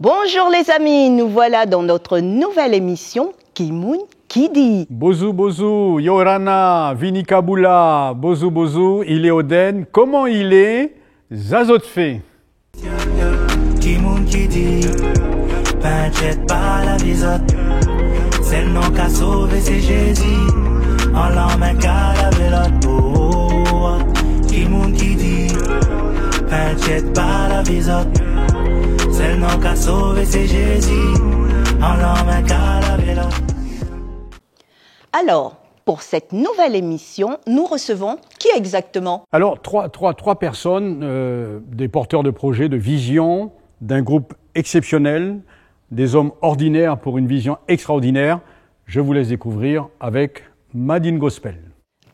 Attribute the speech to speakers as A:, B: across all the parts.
A: Bonjour les amis, nous voilà dans notre nouvelle émission Kimoun Kidi.
B: Bozu Bozu, Yorana, Vinikabula, Bozu Bozu, il est Oden. Comment il est? Zazot fait.
C: Kimoun Kidi, t'inquiète pas la visote. C'est le nom qu'a sauvé, c'est Jésus. En l'emmène qu'à la vélote. Oh, Kimoun Kidi, t'inquiète pas la visote. C'est le nom qu'a sauvé, c'est Jésus. En l'emmène qu'à la vélote.
A: Alors, pour cette nouvelle émission, nous recevons qui exactement?
B: Alors, trois personnes, des porteurs de projets, de vision, d'un groupe exceptionnel, des hommes ordinaires pour une vision extraordinaire. Je vous laisse découvrir avec Madine Gospel.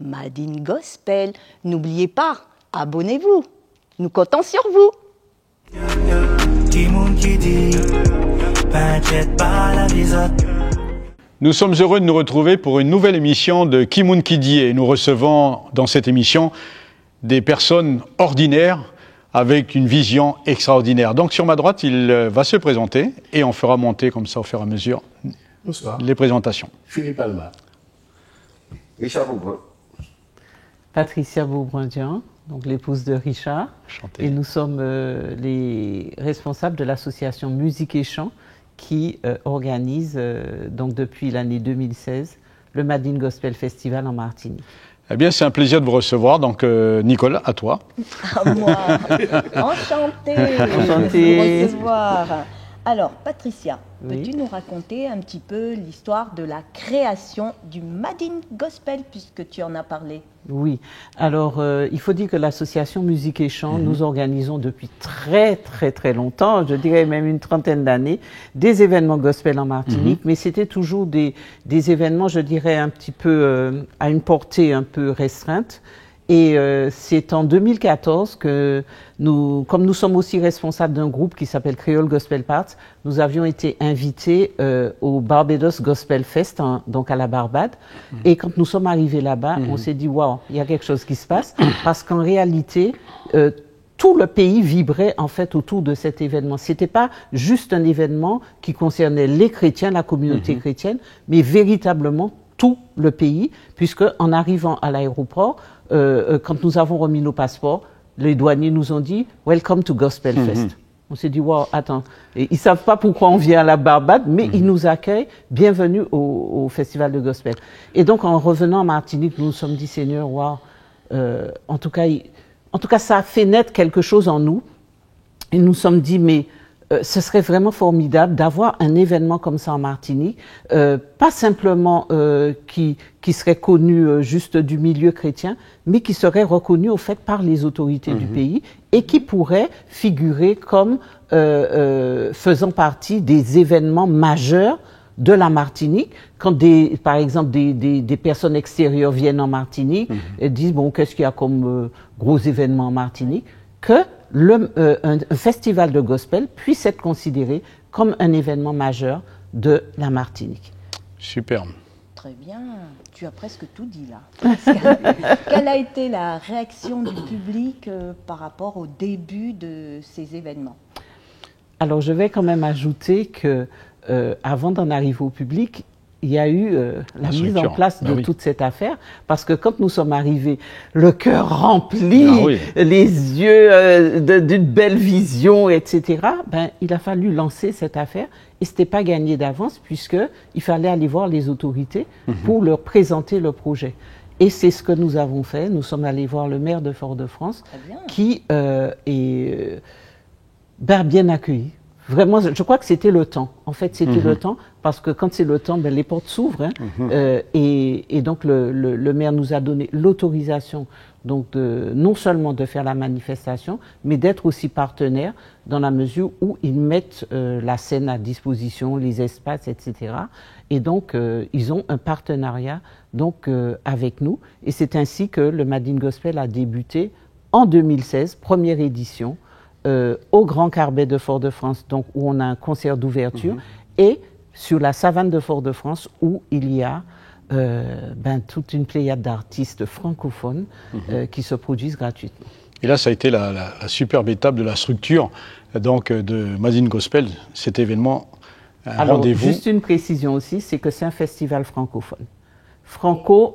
A: Madine Gospel, n'oubliez pas, abonnez-vous. Nous comptons sur vous.
C: Kimoun Kidi, t'inquiète pas la visote.
B: Nous sommes heureux de nous retrouver pour une nouvelle émission de Kimoun Kidi et nous recevons dans cette émission des personnes ordinaires avec une vision extraordinaire. Donc sur ma droite, il va se présenter et on fera monter comme ça au fur et à mesure
D: Bonsoir.
B: les présentations.
D: Philippe Alma. Richard Boubrun.
E: Patricia Beaubrundian, donc l'épouse de Richard.
B: Enchanté.
E: Et nous sommes les responsables de l'association Musique et Chant qui organise donc depuis l'année 2016 le Madine Gospel Festival en Martinique.
B: Eh bien, c'est un plaisir de vous recevoir. Donc, Nicole, à toi.
A: À moi. Enchantée
E: Enchantée.
A: de vous recevoir. Alors, Patricia,
E: Oui.
A: peux-tu nous raconter un petit peu l'histoire de la création du Madine Gospel, puisque tu en as parlé?
E: Oui, alors il faut dire que l'association Musique et Chant, nous organisons depuis très longtemps, je dirais même une trentaine d'années, des événements gospel en Martinique, mais c'était toujours des événements, je dirais, un petit peu à une portée un peu restreinte. Et c'est en 2014 que nous, comme nous sommes aussi responsables d'un groupe qui s'appelle Creole Gospel Parts, nous avions été invités au Barbados Gospel Fest, donc à la Barbade. Et quand nous sommes arrivés là-bas, on s'est dit, waouh, il y a quelque chose qui se passe, parce qu'en réalité, tout le pays vibrait en fait autour de cet événement. C'était pas juste un événement qui concernait les chrétiens, la communauté chrétienne, mais véritablement tout le pays, puisque en arrivant à l'aéroport, quand nous avons remis nos passeports, les douaniers nous ont dit « Welcome to Gospel Fest ». On s'est dit « Wow, attends ». Et ils savent pas pourquoi on vient à la Barbade, mais ils nous accueillent, bienvenue au Festival de Gospel. Et donc, en revenant en Martinique, nous nous sommes dit « Seigneur, wow, en tout cas, ça a fait naître quelque chose en nous. » Et nous nous sommes dit « Mais ce serait vraiment formidable d'avoir un événement comme ça en Martinique, pas simplement qui serait connu juste du milieu chrétien, mais qui serait reconnu au fait par les autorités du pays et qui pourrait figurer comme faisant partie des événements majeurs de la Martinique. Quand par exemple des personnes extérieures viennent en Martinique et disent bon, qu'est-ce qu'il y a comme gros événements en Martinique, que un festival de gospel puisse être considéré comme un événement majeur de la Martinique.
B: Superbe.
A: Très bien, tu as presque tout dit là. Quelle a été la réaction du public par rapport au début de ces événements?
E: Alors je vais quand même ajouter que avant d'en arriver au public, il y a eu la mise en place de toute cette affaire, parce que quand nous sommes arrivés, le cœur rempli, les yeux d'une belle vision, etc., ben, il a fallu lancer cette affaire, et c'était pas gagné d'avance, puisqu'il fallait aller voir les autorités pour leur présenter le projet. Et c'est ce que nous avons fait. Nous sommes allés voir le maire de Fort-de-France, qui est bien accueilli. Vraiment, je crois que c'était le temps. En fait, c'était le temps, parce que quand c'est le temps, ben, les portes s'ouvrent. Hein, et donc, le maire nous a donné l'autorisation, donc non seulement de faire la manifestation, mais d'être aussi partenaire dans la mesure où ils mettent la scène à disposition, les espaces, etc. Et donc, ils ont un partenariat donc avec nous. Et c'est ainsi que le Madine Gospel a débuté en 2016, première édition. Au Grand Carbet de Fort-de-France, donc où on a un concert d'ouverture, et sur la savane de Fort-de-France où il y a toute une pléiade d'artistes francophones qui se produisent gratuitement.
B: Et là, ça a été la superbe étape de la structure donc, de Made in Gospel, cet événement, un rendez-vous.
E: Juste une précision aussi, c'est que c'est un festival francophone.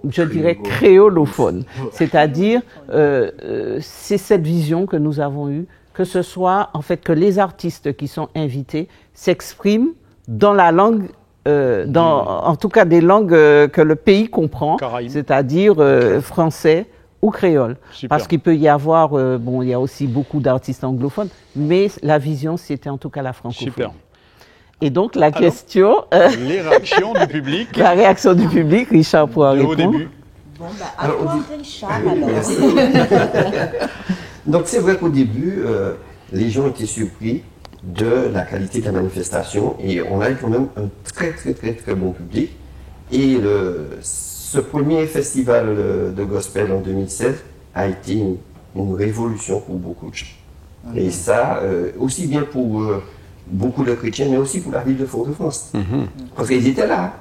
E: Je dirais créolophone. C'est-à-dire, c'est cette vision que nous avons eue, que ce soit, en fait, que les artistes qui sont invités s'expriment dans la langue, en tout cas des langues que le pays comprend, c'est-à-dire français ou créole.
B: Super.
E: Parce qu'il peut y avoir, il y a aussi beaucoup d'artistes anglophones, mais la vision, c'était en tout cas la francophonie.
B: Super.
E: Et donc, la question...
B: les réactions du public.
E: La réaction du public, Richard pourra répondre.
B: Au début.
A: Bon, à toi, Richard, alors.
D: Donc c'est vrai qu'au début, les gens étaient surpris de la qualité de la manifestation et on a eu quand même un très très très très bon public. Et ce premier festival de gospel en 2016 a été une révolution pour beaucoup de gens. Et ça, aussi bien pour beaucoup de chrétiens, mais aussi pour la ville de Fort-de-France. Parce qu'ils étaient là.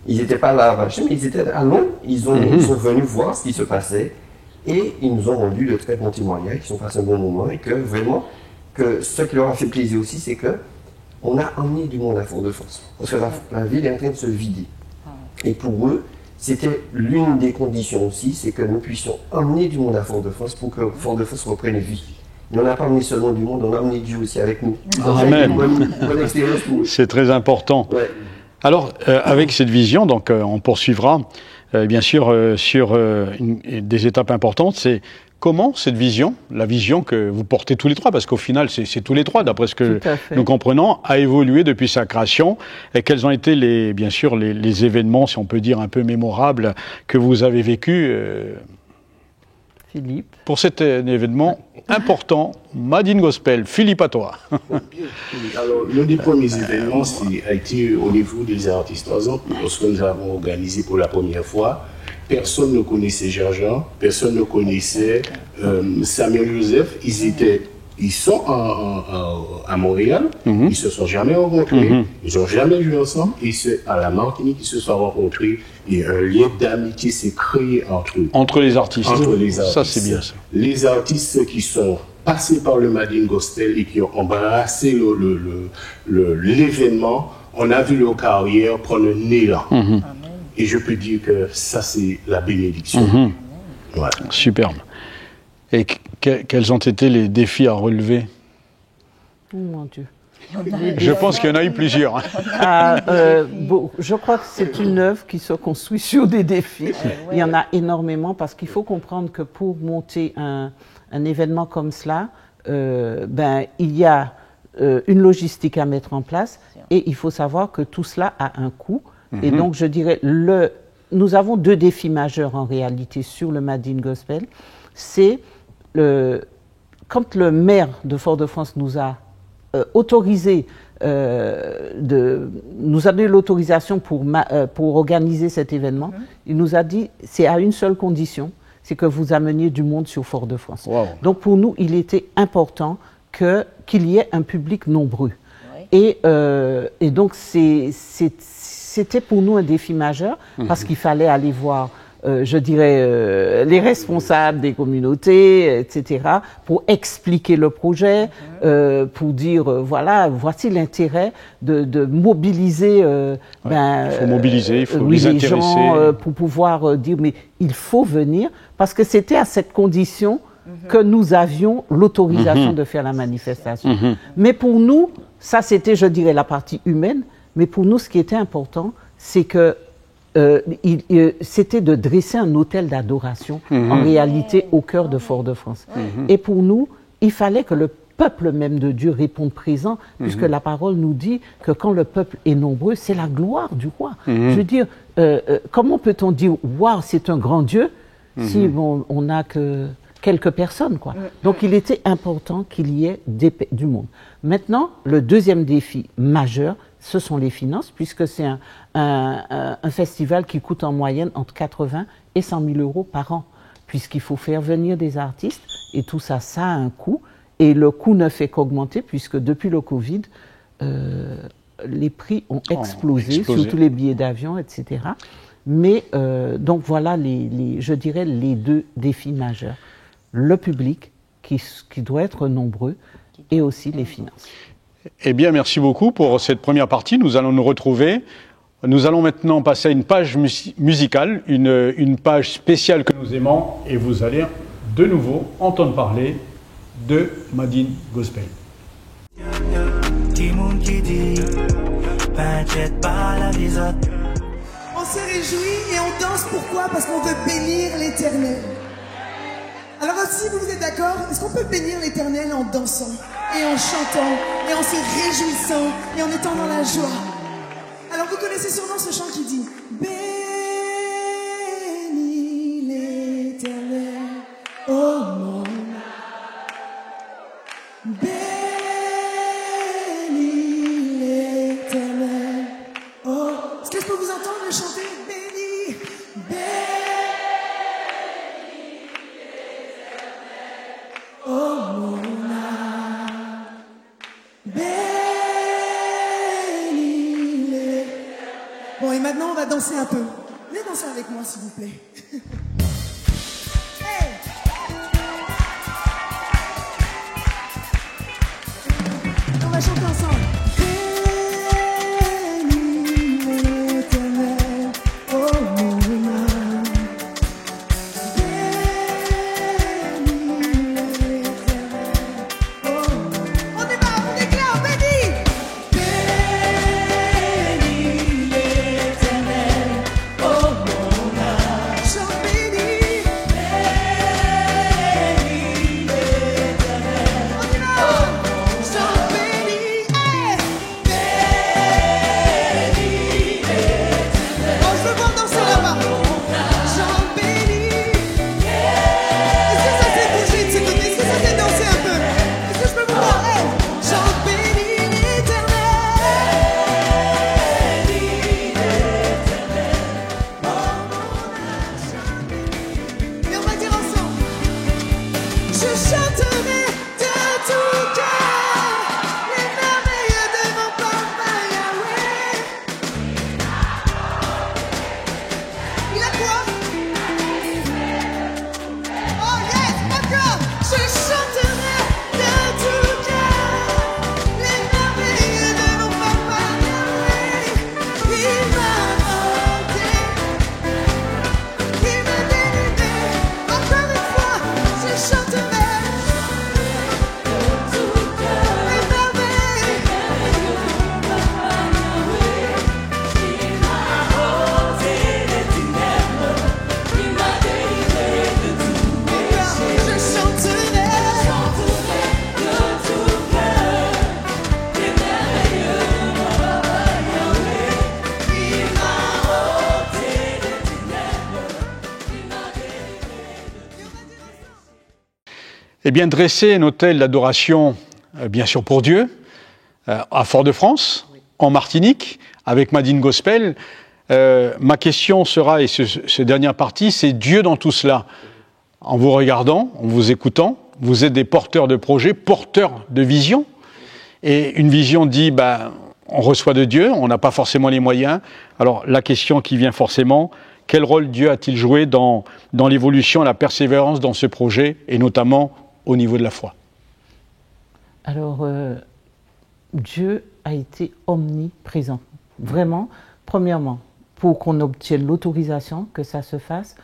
D: Ils n'étaient pas là à Vachem, mais ils étaient à Londres. Ils sont venus voir ce qui se passait et ils nous ont rendu de très bons témoignages. Ils ont passé un bon moment et que vraiment, ce qui leur a fait plaisir aussi, c'est qu'on a emmené du monde à Fort-de-France. Parce que la ville est en train de se vider. Et pour eux, c'était l'une des conditions aussi, c'est que nous puissions emmener du monde à Fort-de-France pour que Fort-de-France reprenne vie. Mais on n'a pas amené seulement du monde, on a amené Dieu aussi avec nous.
B: Amen.
D: Bonne expérience pour eux.
B: C'est très important.
D: Ouais.
B: Alors, avec cette vision, donc, on poursuivra, bien sûr, sur des étapes importantes. C'est comment cette vision, la vision que vous portez tous les trois, parce qu'au final, c'est tous les trois, d'après ce que nous comprenons, a évolué depuis sa création, et quels ont été, bien sûr, les événements, si on peut dire, un peu mémorables que vous avez vécus
E: Philippe.
B: Pour cet événement important, Made in Gospel. Philippe, à toi.
F: Alors, l'un des premiers événements a été au niveau des artistes. Par exemple, lorsque nous avons organisé pour la première fois, personne ne connaissait Jean-Jean, personne ne connaissait Samuel Joseph. Ils sont à Montréal, ils ne se sont jamais rencontrés, ils n'ont jamais joué ensemble, et c'est à la Martinique qu'ils se sont rencontrés, et un lien d'amitié s'est créé entre eux.
B: Entre les artistes. Ça, c'est bien ça.
F: Les artistes qui sont passés par le Made in Gospel et qui ont embrassé l'événement, on a vu leur carrière prendre un élan. Et je peux dire que ça, c'est la bénédiction. Voilà.
B: Superbe. Et quels ont été les défis à relever?
E: Oh mon Dieu.
B: Je pense qu'il y en a eu plusieurs.
E: Je crois que c'est une œuvre qui se construit sur des défis. Il y en a énormément parce qu'il faut comprendre que pour monter un événement comme cela, il y a une logistique à mettre en place et il faut savoir que tout cela a un coût. Et donc, je dirais, nous avons deux défis majeurs en réalité sur le Made in Gospel. C'est quand le maire de Fort-de-France nous a autorisé, nous a donné l'autorisation pour organiser cet événement, il nous a dit, c'est à une seule condition, c'est que vous ameniez du monde sur Fort-de-France. Wow. Donc pour nous, il était important qu'il y ait un public nombreux. Oui. Et donc c'était pour nous un défi majeur, parce qu'il fallait aller voir je dirais, les responsables des communautés, etc., pour expliquer le projet, pour dire, voilà, voici l'intérêt de mobiliser,
B: il faut mobiliser, il faut les intéresser.
E: Gens, pour pouvoir dire, mais il faut venir, parce que c'était à cette condition que nous avions l'autorisation de faire la manifestation. Mais pour nous, ça c'était, je dirais, la partie humaine, mais pour nous, ce qui était important, c'est que c'était de dresser un autel d'adoration, en réalité, au cœur de Fort-de-France. Et pour nous, il fallait que le peuple même de Dieu réponde présent, puisque la parole nous dit que quand le peuple est nombreux, c'est la gloire du roi. Je veux dire, comment peut-on dire « Waouh, c'est un grand Dieu » si on n'a que quelques personnes, quoi. Donc, il était important qu'il y ait du monde. Maintenant, le deuxième défi majeur, ce sont les finances, puisque c'est un festival qui coûte en moyenne entre 80 et 100 000 euros par an, puisqu'il faut faire venir des artistes, et tout ça, ça a un coût, et le coût ne fait qu'augmenter, puisque depuis le Covid, les prix ont explosé, surtout les billets d'avion, etc. Mais, donc voilà, je dirais, les deux défis majeurs. Le public qui doit être nombreux, et aussi les finances.
B: Eh bien, merci beaucoup pour cette première partie. Nous allons nous retrouver. Nous allons maintenant passer à une page musicale, une page spéciale que nous aimons, et vous allez de nouveau entendre parler de Madine Gospel.
G: On se réjouit et on danse, pourquoi? Parce qu'on veut bénir l'Éternel. Alors si vous êtes d'accord, est-ce qu'on peut bénir l'Éternel en dansant et en chantant et en se réjouissant et en étant dans la joie? Alors vous connaissez sûrement ce chant qui dit bénis l'Éternel, oh mon âme. Bénis l'Éternel, oh. Est-ce que je peux vous entendre le chanter? Bénis, oh mon âme, bénis-les. Bon, et maintenant on va danser un peu. Venez danser avec moi, s'il vous plaît. Hey! On va chanter ensemble. Bénis l'Éternel, oh mon âme. On déclare, bénis! Bénis l'Éternel, oh mon âme. Chante bénis. Bénis l'Éternel, on y va. Chante bénis. Bénis l'Éternel. Oh, je veux voir danser là-bas. Chante bénis. Est-ce que ça s'est bougé de ce côté? Est-ce que ça s'est dansé un peu? Est-ce que je peux vous voir? Hey! Chante bénis l'Éternel. Et on va dire ensemble. Je chanterai de tout cœur les merveilles de mon papa Yahweh. Il a quoi? Oh yes, encore. Je chanterai de tout cœur les merveilles de mon papa Yahweh. Il m'a porté, il m'a délivré. Encore une fois, je chanterai de tout cœur les merveilles de mon papa Yahweh. Il m'a porté des ténèbres, il m'a délivré de tout péché. Je chanterai de tout cœur les merveilles de mon papa Yahweh. Il m'a ôté des ténèbres, il m'a délivré de tout.
B: Eh bien, dresser un autel d'adoration, bien sûr pour Dieu, à Fort-de-France, en Martinique, avec Madine Gospel. Ma question sera, et ce dernière partie, c'est Dieu dans tout cela. En vous regardant, en vous écoutant, vous êtes des porteurs de projets, porteurs de vision. Et une vision dit, on reçoit de Dieu, on n'a pas forcément les moyens. Alors la question qui vient forcément, quel rôle Dieu a-t-il joué dans l'évolution, la persévérance dans ce projet, et notamment au niveau de la foi?
E: Alors, Dieu a été omniprésent. Vraiment, premièrement, pour qu'on obtienne l'autorisation que ça se fasse,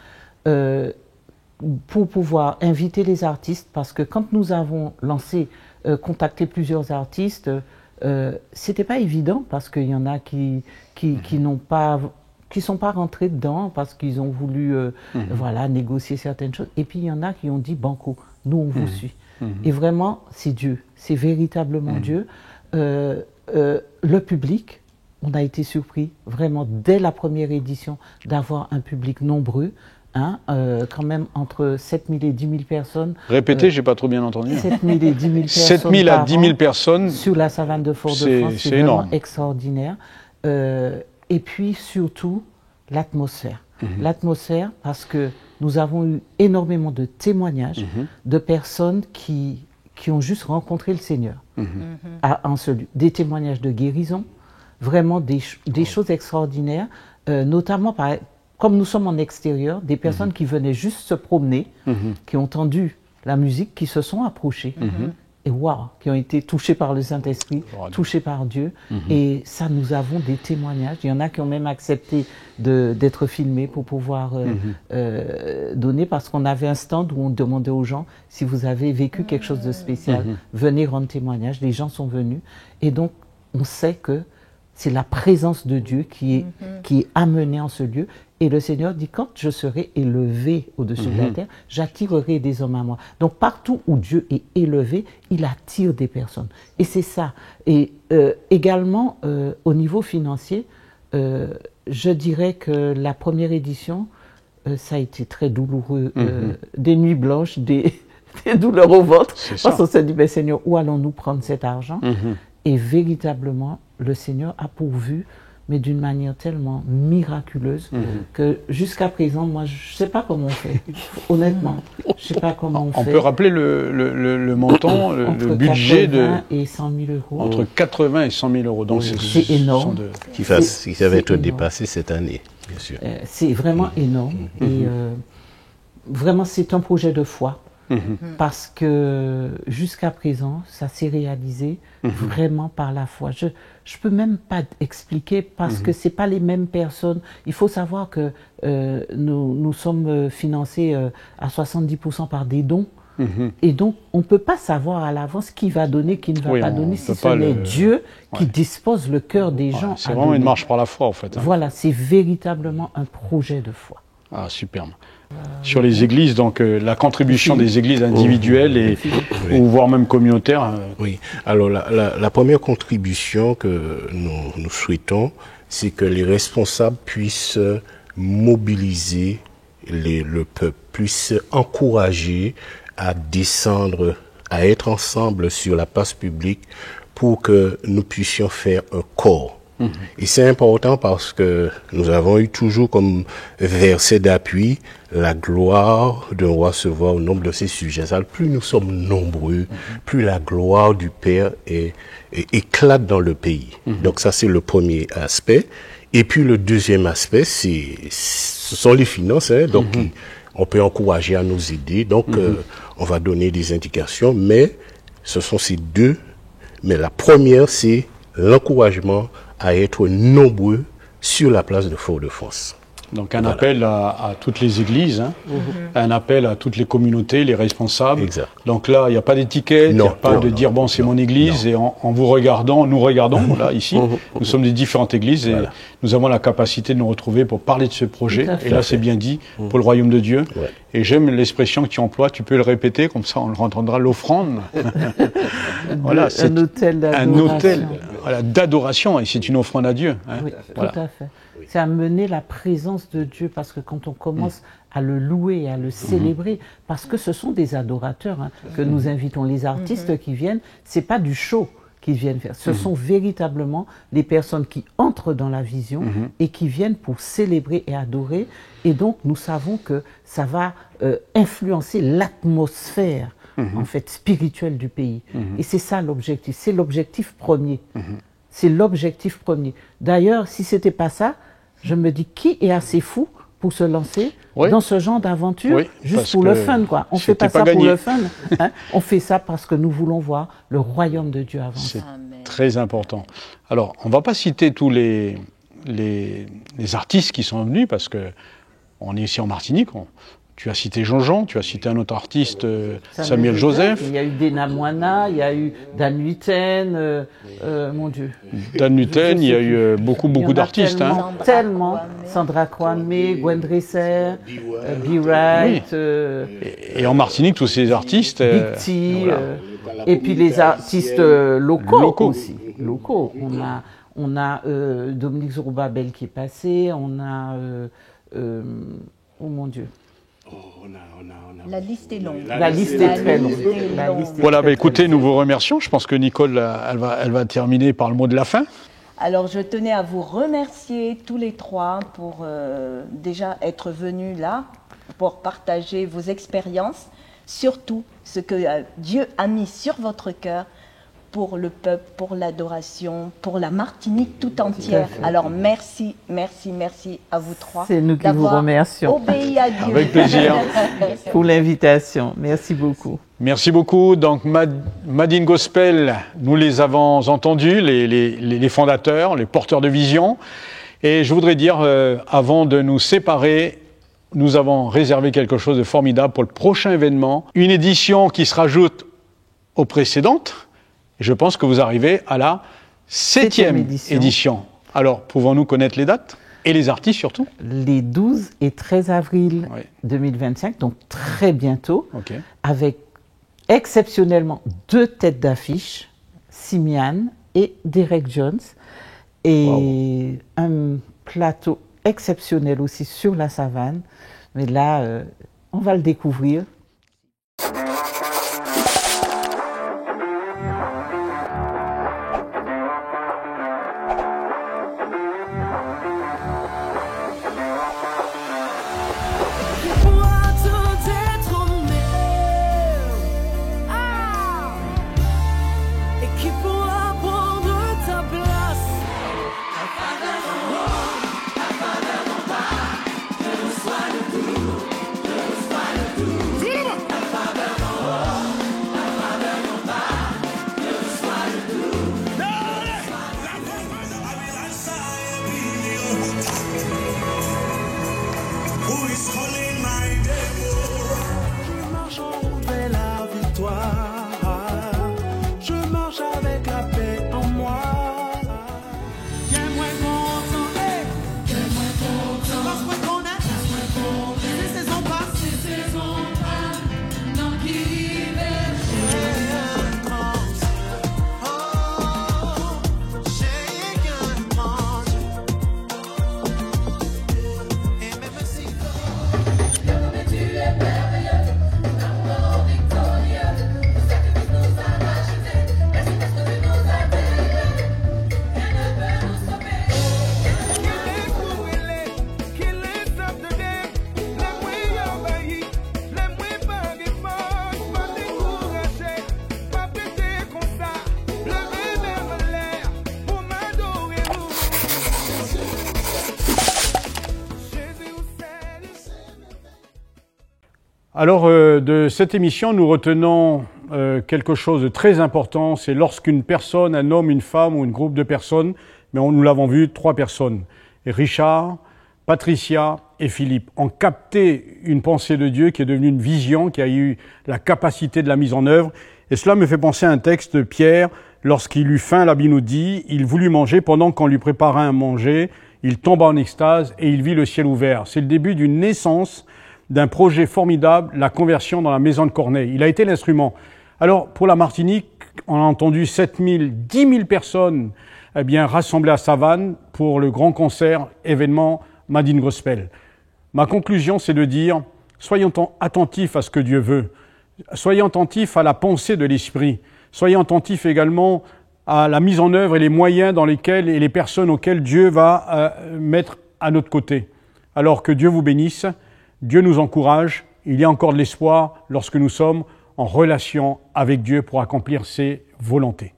E: pour pouvoir inviter les artistes, parce que quand nous avons lancé, contacté plusieurs artistes, c'était pas évident, parce qu'il y en a qui n'ont pas, qui sont pas rentrés dedans, parce qu'ils ont voulu voilà, négocier certaines choses. Et puis il y en a qui ont dit banco, nous on vous suit. Et vraiment, c'est Dieu, c'est véritablement Dieu. Le public, on a été surpris vraiment dès la première édition d'avoir un public nombreux, quand même entre 7 000 et 10 000 personnes.
B: Répétez, j'ai pas trop bien entendu.
E: 7 000 et 10 000 personnes
B: 7 000 à 10 000 personnes.
E: Sur la savane de Fort-de-France,
B: c'est
E: vraiment
B: énorme.
E: extraordinaire. Et puis surtout, l'atmosphère. L'atmosphère, parce que nous avons eu énormément de témoignages de personnes qui ont juste rencontré le Seigneur en celui. Des témoignages de guérison, vraiment des choses extraordinaires, notamment comme nous sommes en extérieur, des personnes qui venaient juste se promener, qui ont entendu la musique qui se sont approchés. Et waouh, qui ont été touchés par le Saint-Esprit, touchés par Dieu. Et ça, nous avons des témoignages. Il y en a qui ont même accepté d'être filmés pour pouvoir donner, parce qu'on avait un stand où on demandait aux gens si vous avez vécu quelque chose de spécial, venez rendre témoignage. Les gens sont venus. Et donc, on sait que c'est la présence de Dieu qui est amenée en ce lieu. Et le Seigneur dit, quand je serai élevé au-dessus de la terre, j'attirerai des hommes à moi. Donc partout où Dieu est élevé, il attire des personnes. Et c'est ça. Et également, au niveau financier, je dirais que la première édition, ça a été très douloureux. Des nuits blanches, des douleurs au ventre. Parce qu'on s'est dit, ben, Seigneur, où allons-nous prendre cet argent? Et véritablement, le Seigneur a pourvu, mais d'une manière tellement miraculeuse que jusqu'à présent, moi, je ne sais pas comment on fait. Honnêtement, je ne sais pas comment on fait.
B: On peut rappeler le montant, le budget de...
E: 80 et 100 000 euros.
B: Entre 80 et 100 000 euros. Donc
E: c'est énorme.
F: Qui va être dépassé cette année, bien sûr.
E: C'est vraiment énorme. Et vraiment, c'est un projet de foi. Parce que jusqu'à présent, ça s'est réalisé vraiment par la foi. Je ne peux même pas expliquer parce que ce n'est pas les mêmes personnes. Il faut savoir que nous sommes financés à 70% par des dons. Et donc, on ne peut pas savoir à l'avance qui va donner, qui ne va pas donner, si ce n'est Dieu qui dispose le cœur des gens.
B: C'est vraiment une marche par la foi, en fait.
E: Voilà, c'est véritablement un projet de foi.
B: Ah, superbe. Sur les églises, donc la contribution des églises individuelles ou voire même communautaires.
F: Oui, alors la première contribution que nous souhaitons, c'est que les responsables puissent mobiliser le peuple, puissent encourager à descendre, à être ensemble sur la place publique pour que nous puissions faire un corps. Et c'est important parce que nous avons eu toujours comme verset d'appui la gloire d'un roi se voit au nombre de ses sujets. Alors, plus nous sommes nombreux, plus la gloire du Père éclate dans le pays. Donc ça, c'est le premier aspect. Et puis le deuxième aspect, ce sont les finances. Donc on peut encourager à nous aider. Donc on va donner des indications, mais ce sont ces deux. Mais la première, c'est l'encouragement à être nombreux sur la place de Fort-de-France.
B: Donc un appel à toutes les églises, un appel à toutes les communautés, les responsables.
F: Exact.
B: Donc là, il n'y a pas d'étiquette, il n'y a pas de dire bon c'est mon église et en vous regardant, nous regardons là ici, nous sommes des différentes églises et nous avons la capacité de nous retrouver pour parler de ce projet. Et là c'est bien dit pour le royaume de Dieu. Et j'aime l'expression que tu emploies, tu peux le répéter comme ça on le entendra, l'offrande.
E: Voilà, c'est
B: un hôtel d'adoration et c'est une offrande à Dieu.
E: Oui, tout à fait. C'est amener la présence de Dieu parce que quand on commence à le louer, à le célébrer, parce que ce sont des adorateurs que nous invitons. Les artistes qui viennent, c'est pas du show qu'ils viennent faire. Ce sont véritablement des personnes qui entrent dans la vision et qui viennent pour célébrer et adorer. Et donc, nous savons que ça va influencer l'atmosphère en fait spirituelle du pays. Et c'est ça l'objectif. C'est l'objectif premier. C'est l'objectif premier. D'ailleurs, si c'était pas ça, je me dis qui est assez fou pour se lancer dans ce genre d'aventure juste pour le fun, quoi. On fait pas ça pour le fun. On fait ça parce que nous voulons voir le royaume de Dieu avancer.
B: C'est très important. Alors, on va pas citer tous les artistes qui sont venus parce que on est ici en Martinique. Tu as cité Jean-Jean, tu as cité un autre artiste, Samuel Joseph.
E: Il y a eu Dena Moana, il y a eu Dan Luten, mon Dieu.
B: Dan Luten, il y a eu beaucoup d'artistes.
E: Tellement. Sandra Kwame, Gwen Dresser, B-Wright.
B: Et en Martinique, tous ces artistes.
E: Big T, et puis les artistes locaux aussi. Locaux. On a Dominique Zorobabel qui est passé, on a. Oh mon Dieu.
A: La liste est longue.
E: La liste est très longue.
B: Voilà, écoutez, nous vous remercions. Je pense que Nicole, elle va terminer par le mot de la fin.
A: Alors, je tenais à vous remercier tous les trois pour déjà être venus là, pour partager vos expériences, surtout ce que Dieu a mis sur votre cœur pour le peuple, pour l'adoration, pour la Martinique tout entière. Alors merci, merci, merci à vous trois.
E: C'est nous qui vous
A: d'avoir
E: remercions.
A: obéi à Dieu.
B: Avec plaisir.
E: Pour l'invitation. Merci beaucoup.
B: Merci beaucoup. Donc, Madine Gospel, nous les avons entendus, les fondateurs, les porteurs de vision. Et je voudrais dire, avant de nous séparer, nous avons réservé quelque chose de formidable pour le prochain événement. Une édition qui se rajoute aux précédentes. Et je pense que vous arrivez à la 7e édition. Alors, pouvons-nous connaître les dates et les artistes surtout?
E: Les 12 et 13 avril 2025, donc très bientôt, avec exceptionnellement 2 têtes d'affiche, Simian et Derek Jones, et un plateau exceptionnel aussi sur la savane. Mais là, on va le découvrir.
B: Alors, de cette émission, nous retenons quelque chose de très important, c'est lorsqu'une personne, un homme, une femme ou un groupe de personnes, mais nous l'avons vu, 3 personnes, et Richard, Patricia et Philippe, ont capté une pensée de Dieu qui est devenue une vision, qui a eu la capacité de la mise en œuvre. Et cela me fait penser à un texte de Pierre, lorsqu'il eut faim, la Bible nous dit, il voulut manger, pendant qu'on lui préparait à manger, il tomba en extase et il vit le ciel ouvert. C'est le début d'une naissance d'un projet formidable, la conversion dans la maison de Corneille. Il a été l'instrument. Alors, pour la Martinique, on a entendu 7 000, 10 000 personnes rassemblées à Savane pour le grand concert, événement Madine Gospel. Ma conclusion, c'est de dire, soyons attentifs à ce que Dieu veut. Soyons attentifs à la pensée de l'Esprit. Soyons attentifs également à la mise en œuvre et les moyens dans lesquels et les personnes auxquelles Dieu va mettre à notre côté. Alors que Dieu vous bénisse. Dieu nous encourage, il y a encore de l'espoir lorsque nous sommes en relation avec Dieu pour accomplir ses volontés.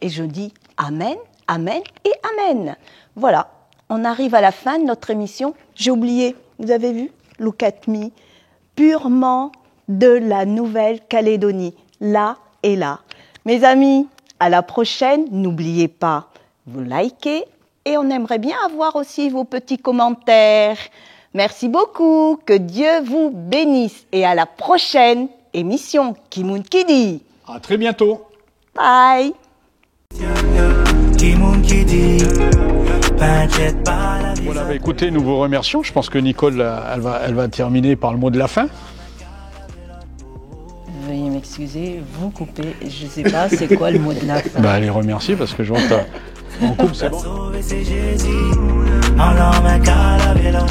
A: Et je dis Amen, Amen et Amen. Voilà, on arrive à la fin de notre émission. J'ai oublié, vous avez vu, Look at Me, purement de la Nouvelle-Calédonie, là et là. Mes amis, à la prochaine, n'oubliez pas, vous likez et on aimerait bien avoir aussi vos petits commentaires. Merci beaucoup, que Dieu vous bénisse et à la prochaine émission Kimoun Kidi.
B: À très bientôt.
A: Bye.
B: Voilà, écoutez, nous vous remercions. Je pense que Nicole, elle va terminer par le mot de la fin.
A: Veuillez m'excuser, vous coupez, je ne sais pas c'est quoi le mot de la fin.
B: Allez, remercie parce que je vois que on coupe, c'est bon.
C: Sauver, c'est Jésus, en l'homme qu'à la vélo.